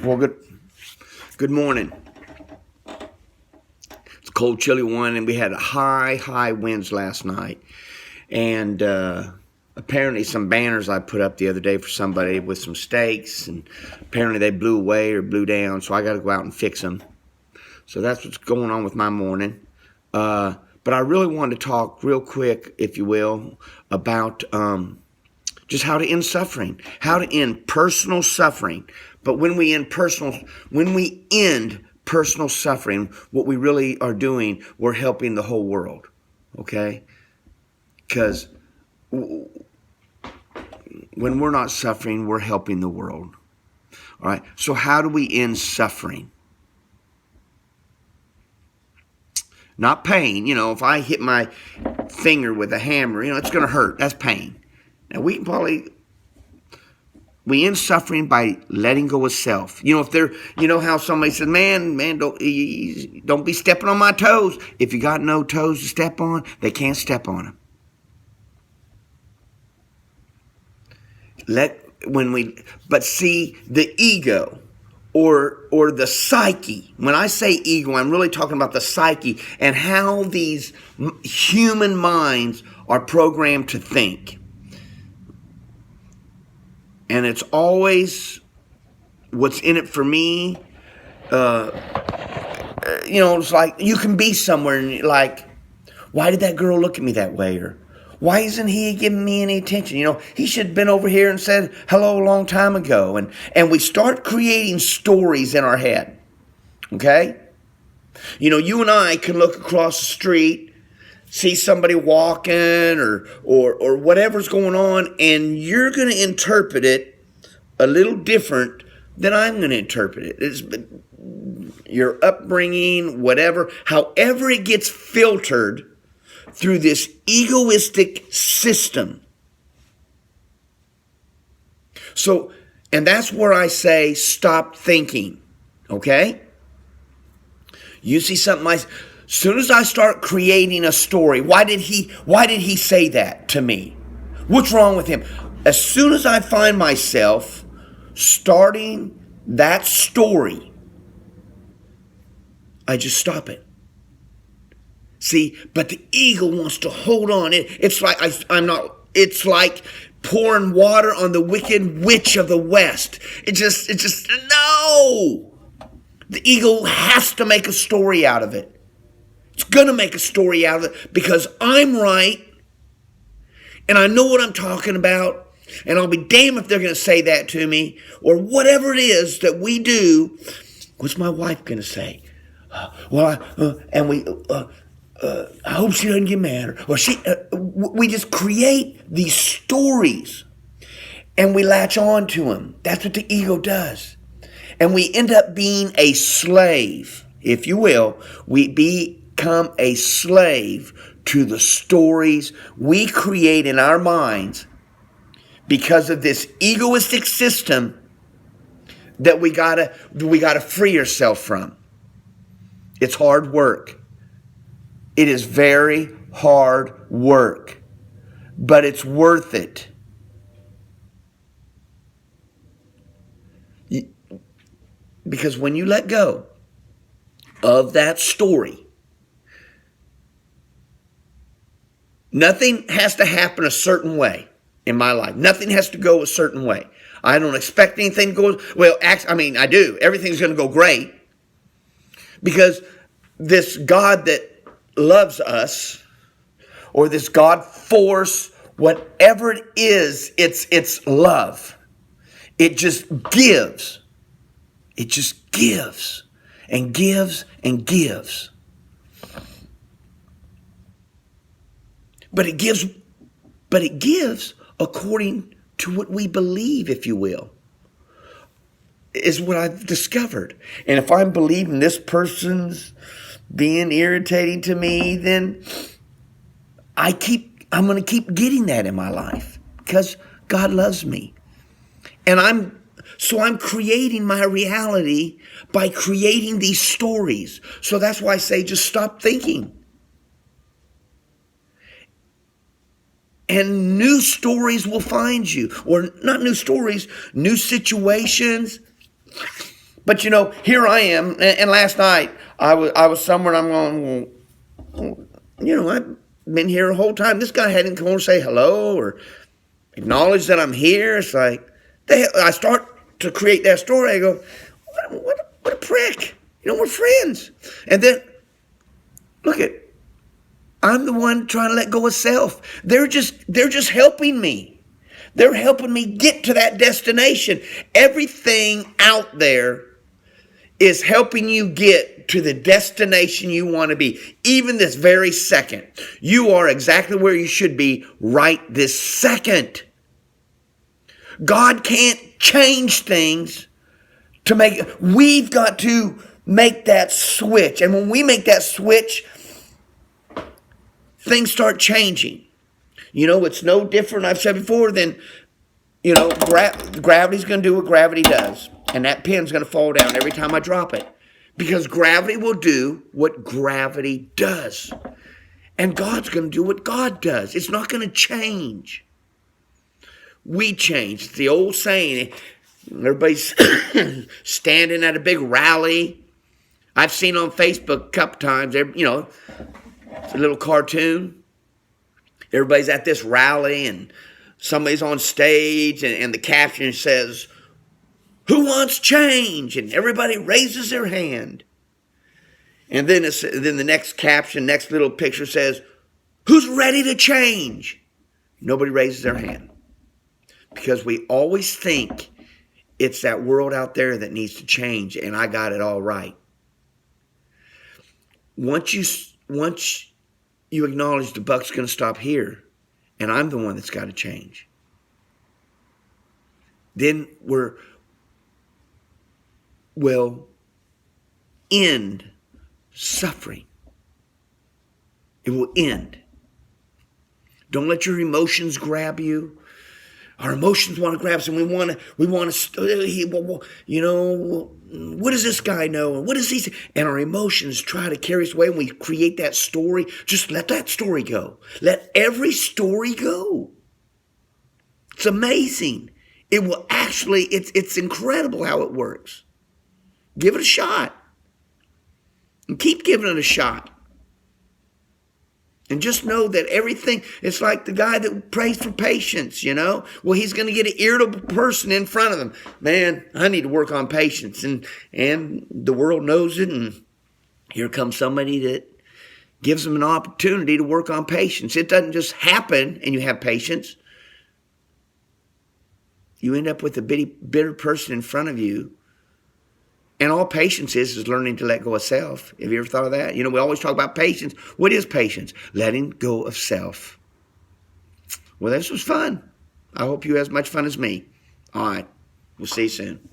Well, good morning. It's a cold, chilly one, and we had high winds last night. And apparently, some banners I put up the other day for somebody with some stakes, and apparently they blew away or blew down. So I got to go out and fix them. So that's what's going on with my morning. But I really wanted to talk real quick, if you will, about just how to end suffering, how to end personal suffering. But when we end personal suffering, what we really are doing, we're helping the whole world. Okay? Because when we're not suffering, we're helping the world. All right? So how do we end suffering? Not pain. If I hit my finger with a hammer, it's going to hurt. That's pain. Now, we end suffering by letting go of self. How somebody says, man, don't be stepping on my toes. If you got no toes to step on, they can't step on them. But see, the ego or the psyche. When I say ego, I'm really talking about the psyche and how these human minds are programmed to think. And it's always what's in it for me. It's like you can be somewhere and like, why did that girl look at me that way? Or why isn't he giving me any attention? He should have been over here and said hello a long time ago. And we start creating stories in our head. Okay? You and I can look across the street, see somebody walking or whatever's going on, and you're going to interpret it a little different than I'm going to interpret it. It's your upbringing, whatever, however it gets filtered through this egoistic system. So, and that's where I say stop thinking, okay? You see something as soon as I start creating a story, why did he say that to me? What's wrong with him? As soon as I find myself starting that story, I just stop it. See, but the ego wants to hold on. It's like it's like pouring water on the wicked witch of the West. It just no. The ego has to make a story out of it. It's going to make a story out of it because I'm right and I know what I'm talking about, and I'll be damned if they're going to say that to me or whatever it is that we do. What's my wife going to say? I hope she doesn't get mad. We just create these stories and we latch on to them. That's what the ego does. And we end up being a slave, if you will. We become a slave to the stories we create in our minds because of this egoistic system that we gotta free ourselves from. It's hard work. It is very hard work, but it's worth it. Because when you let go of that story, nothing has to happen a certain way in my life. Nothing has to go a certain way. I don't expect anything to go, I do. Everything's going to go great because this God that loves us, or this God force, whatever it is, it's love. It just gives. It just gives and gives and gives. But it gives according to what we believe, if you will, is what I've discovered. And if I'm believing this person's being irritating to me, then I'm going to keep getting that in my life because God loves me. And I'm creating my reality by creating these stories. So that's why I say just stop thinking. And new stories will find you. Or not new stories, new situations, But here I am, and last night I was somewhere, and I'm going, well, I've been here the whole time. This guy hadn't come over to say hello or acknowledge that I'm here. It's like I start to create that story. I go, what a prick. We're friends. And then look at, I'm the one trying to let go of self. They're just helping me. They're helping me get to that destination. Everything out there is helping you get to the destination you want to be. Even this very second. You are exactly where you should be right this second. God can't change things to make it. We've got to make that switch. And when we make that switch, things start changing. It's no different, I've said before, than, gravity's going to do what gravity does. And that pen's going to fall down every time I drop it. Because gravity will do what gravity does. And God's going to do what God does. It's not going to change. We change. It's the old saying. Everybody's standing at a big rally. I've seen on Facebook a couple times, it's a little cartoon. Everybody's at this rally and somebody's on stage and the caption says, "Who wants change?" And everybody raises their hand. And then the next caption, next little picture says, "Who's ready to change?" Nobody raises their hand. Because we always think it's that world out there that needs to change and I got it all right. Once you acknowledge the buck's going to stop here and I'm the one that's got to change, then we'll end suffering. It will end. Don't let your emotions grab you. Our emotions want to grab us, and we want to. What does this guy know? And what does he say? And our emotions try to carry us away, and we create that story. Just let that story go. Let every story go. It's amazing. It will actually. It's incredible how it works. Give it a shot, and keep giving it a shot. And just know that everything, it's like the guy that prays for patience, Well, he's going to get an irritable person in front of him. Man, I need to work on patience. And the world knows it. And here comes somebody that gives them an opportunity to work on patience. It doesn't just happen and you have patience. You end up with a bitter person in front of you. And all patience is learning to let go of self. Have you ever thought of that? We always talk about patience. What is patience? Letting go of self. Well, this was fun. I hope you had as much fun as me. All right. We'll see you soon.